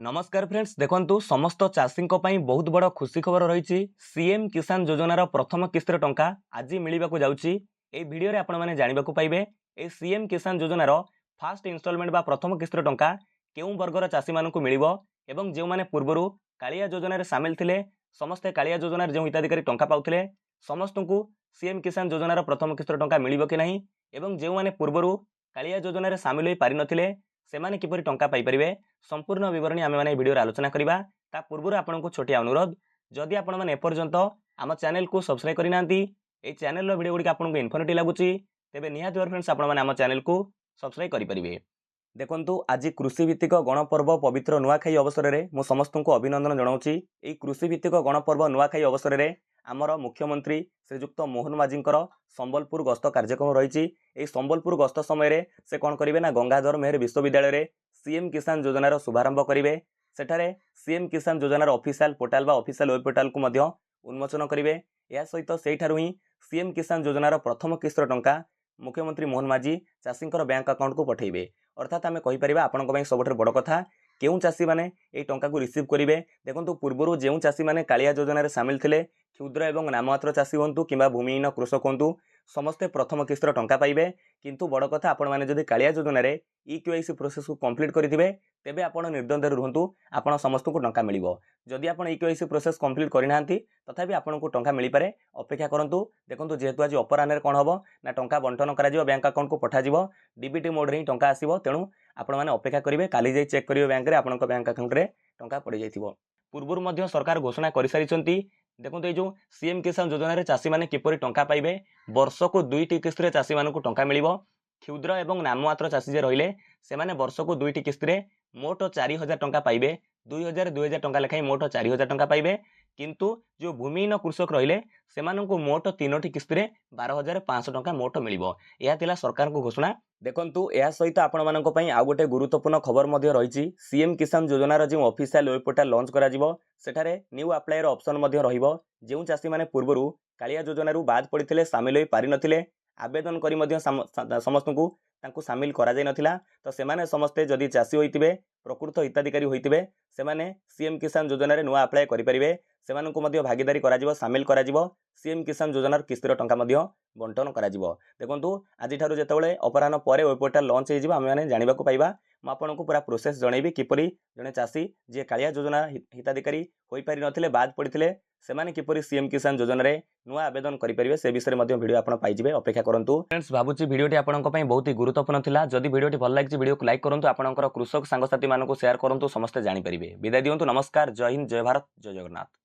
नमस्कार फ्रेंड्स देखंतु समस्त चाषी बहुत बड़ खुशी खबर रही सीएम किसान योजनार प्रथम किस्तर टंका आज मिलवाक जाउछि। ए भिडियो रे आपण माने जानिबाकु पाइबे ए सीएम किसान योजनार फास्ट इन्स्टॉलमेंट बा प्रथम किस्तर टंका केउ वर्गर चाषी मानकु मिलिबो एवं जे माने पूर्वरु कालिया योजना रे शामिल थिले समस्त कालिया योजना रे जे हिताधिकारी टंका पाउथिले समस्तଙ୍କୁ सीएम किसान योजनार प्रथम किस्तर टंका मिलिबो कि नाही एवं जे माने पूर्वरु कालिया योजना रे शामिल होई पारि नथिले सेमाने किपरि टंका पाई परिबे संपूर्ण विवरणी आमे माने वीडियो रे आलोचना करिबा। ता पूर्वरु आपनकु छोटिया अनुरोध जदि आपण माने एपर्यंत आम चैनल को सब्सक्राइब करि नांती ए चैनल रो वीडियो गुडी आपनकु इन्फॉर्मेटिव लागुची तेबे निहात फ्रेंड्स आपण माने आम चैनल को सब्सक्राइब करि परिबे। देखंतु आज कृषि भित्तिक गणपर्व पवित्र नुआखाई अवसर में मु समस्तଙ୍କୁ अभिनंदन जनाऊँगी। एई कृषि भित्तिक गणपर्व नुआखाई अवसर में आमर मुख्यमंत्री श्रीजुक्त मोहन माझींकर संबलपुर गस्त कार्यक्रम रही। संबलपुर गस्त समय से कौन करेंगे ना गंगाधर मेहर विश्वविद्यालय रे सीएम किसान योजनार शुभारंभ करेंगे। सेठारे सीएम किसान योजनार ऑफिशियल पोर्टाल बा ऑफिशियल वेब पोर्टाल को मध्य उन्मोचन करेंगे। या सहित सेठारु ही सीएम किसान योजनार प्रथम किस्तर टंका मुख्यमंत्री मोहन माझी चाषींकर बैंक अकाउंट को पठेबे। अर्थात आम कहीपर आपण सब बड़ कथा केउ चाषी मैंने ये टंका को रिसीव करेंगे। देखो पूर्वर जो चाषी मैंने कालिया योजना सामिल थे क्षुद्र एवं नाममात्र चाषी हूँ कि भूमिहीन कृषक हूँ समस्ते प्रथम किस्तर टंका पाइबे। किंतु बड़ कथा आपण मैंने जदि कालिया योजना EKYC प्रोसेस को कंप्लीट करेंगे तेबे आपण निर्द्वंद्व रुहतु आपण समस्त को टंका मिलिबो। जदि आपण EKYC प्रोसेस कंप्लीट करना तथापि आपण को टंका मिल पारे अपेक्षा करंतु। देखंतु जेहेतु आज अपराह्न कौन हम ना टंका बंटन करा बैंक अकाउंट को पठाଯିव डीबीटी मोड रे टंका आसीबो। तेणु आपण मैंने अपेक्षा करेंगे काली जाई चेक करेंगे बैंक रे आपण बैंक अकाउंट रे टंका पड़ जाइथिबो। पूर्वर मध्य सरकार घोषणा कर सारिछंती। देखो ये जो सीएम किसान योजना रे चाषी माने किपरि टंका पाइबे वर्ष को 2टी किस्त रे चाषी मानकु टंका मिलिबो। क्षुद्र एवं नाममात्र चाषी जे रहिले सेमाने वर्ष को 2टी किस्त रे मोट 4000 टंका पाइबे। 2000 टंका लेखाई मोट 4000 टंका पाइबे। किंतु जो भूमिहीन कृषक रहिले सेमानकु मोट 3टी किस्त रे 12500 टंका मोट मिलिबो। यह थिला सरकार को घोषणा। देखंतु या सहित आपण मानक पई आ गोटे गुरुत्वपूर्ण खबर मध्य रही। सीएम किसान योजनार जो ऑफिशियल वेब पोर्टाल लॉन्च करा जिवो सेठारे न्यू अप्लाई रो ऑप्शन मध्य रहिबो। जो चाषी माने पूर्वरु कालिया योजना रु बाद पड़िथिले शामिल होई पारि नथिले आवेदन करी मध्य समस्तଙ୍କୁ तांकु शामिल करा जाय नथिला तो सेमाने समस्ते जदि चाषी होइतिबे प्रकृत हिताधिकारी होइतिबे सेमाने सीएम किसान योजना रे नुआ अप्लाई करि परिबे। सेमानଙ୍କୁ मध्य भागीदारी करा जिवो शामिल करा जिवो। सीएम किसान योजनार किस्तर टंका मध्य बंटन करा जिवो। देखंतु आज ठारू जेतेबेले अपराह्न परे वेब पोर्टाल लॉन्च होई जिवो आमे माने जानिबा को पाइबा। मु आपनଙ୍କୁ पूरा प्रोसेस जणैबी किपरि जने चाषी जे कालिया योजना हिताधिकारी होई पारि नथिले बाद पड़िथिले सेमाने किपरि सीएम किसान योजना रे नुआ आवेदन करि परिबे से विषय मध्य वीडियो आपण पाइ जिवे। अपेक्षा करंतु फ्रेंड्स भाबुची वीडियोटी आपनक पई बहुत ही गुरुत्वपूर्ण थिला। जदि वीडियोटी भल लागिछि वीडियो को लाइक करंतु आपनकर कृषक सांगसाथी मानको शेयर करंतु समस्त जानि परिबे। विदाय दियंतु। नमस्कार। जय हिंद जय भारत जय जगन्नाथ।